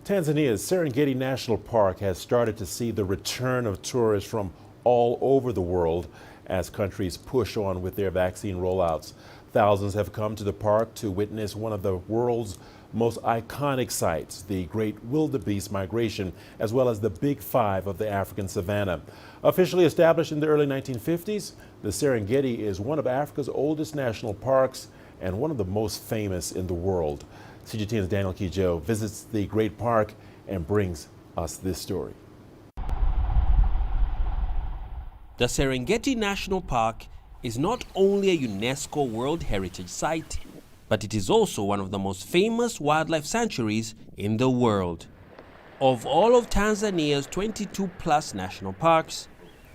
Tanzania's Serengeti National Park has started to see the return of tourists from all over the world as countries push on with their vaccine rollouts. Thousands have come to the park to witness one of the world's most iconic sites, the great wildebeest migration, as well as the Big Five of the African savanna. Officially established in the early 1950s, the Serengeti is one of Africa's oldest national parks and one of the most famous in the world. CGTN's Daniel Kijo visits the great park and brings us this story. The Serengeti National Park is not only a UNESCO World Heritage Site, but it is also one of the most famous wildlife sanctuaries in the world. Of all of Tanzania's 22+ national parks,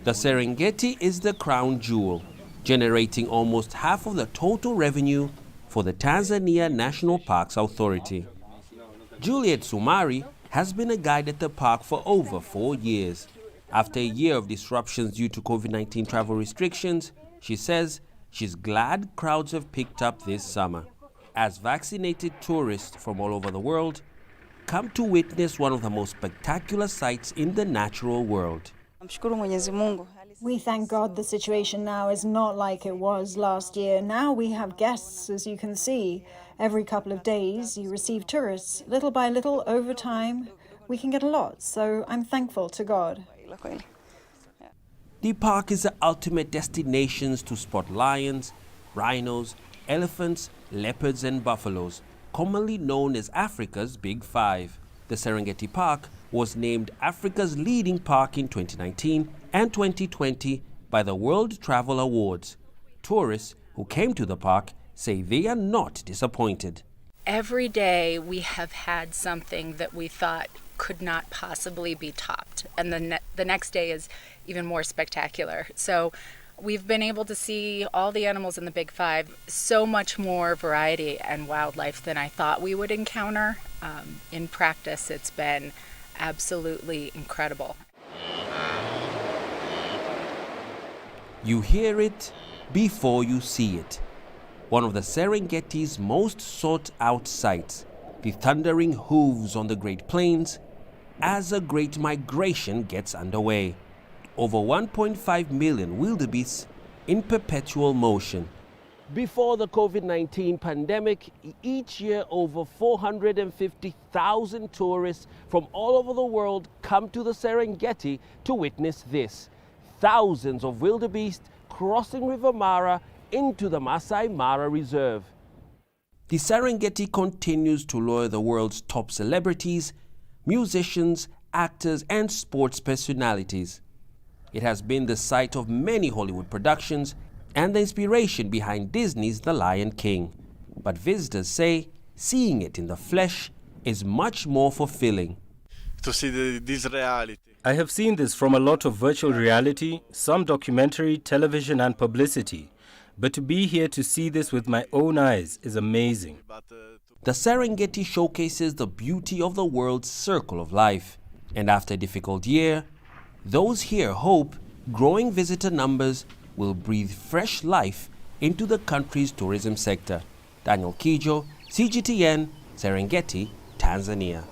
the Serengeti is the crown jewel, generating almost half of the total revenue for the Tanzania National Parks Authority. Juliet Sumari has been a guide at the park for over 4 years. After a year of disruptions due to COVID-19 travel restrictions, she says she's glad crowds have picked up this summer, as vaccinated tourists from all over the world come to witness one of the most spectacular sights in the natural world. We thank God the situation now is not like it was last year. Now we have guests, as you can see. Every couple of days you receive tourists. Little by little, over time, we can get a lot. So I'm thankful to God. The park is the ultimate destination to spot lions, rhinos, elephants, leopards and buffaloes, commonly known as Africa's Big Five. The Serengeti Park was named Africa's leading park in 2019 and 2020 by the World Travel Awards. Tourists who came to the park say they are not disappointed. Every day we have had something that we thought could not possibly be topped, and the next day is even more spectacular. So we've been able to see all the animals in the Big Five, so much more variety and wildlife than I thought we would encounter. In practice, it's been absolutely incredible. You hear it before you see it. One of the Serengeti's most sought-out sights, the thundering hooves on the Great Plains, as a great migration gets underway. Over 1.5 million wildebeests in perpetual motion. Before the COVID-19 pandemic, each year over 450,000 tourists from all over the world come to the Serengeti to witness this. Thousands of wildebeest crossing River Mara into the Masai Mara Reserve. The Serengeti continues to lure the world's top celebrities, musicians, actors, and sports personalities. It has been the site of many Hollywood productions and the inspiration behind Disney's The Lion King. But visitors say seeing it in the flesh is much more fulfilling. To see this reality. I have seen this from a lot of virtual reality, some documentary, television and publicity. But to be here to see this with my own eyes is amazing. The Serengeti showcases the beauty of the world's circle of life. And after a difficult year, those here hope growing visitor numbers will breathe fresh life into the country's tourism sector. Daniel Kijo, CGTN, Serengeti, Tanzania.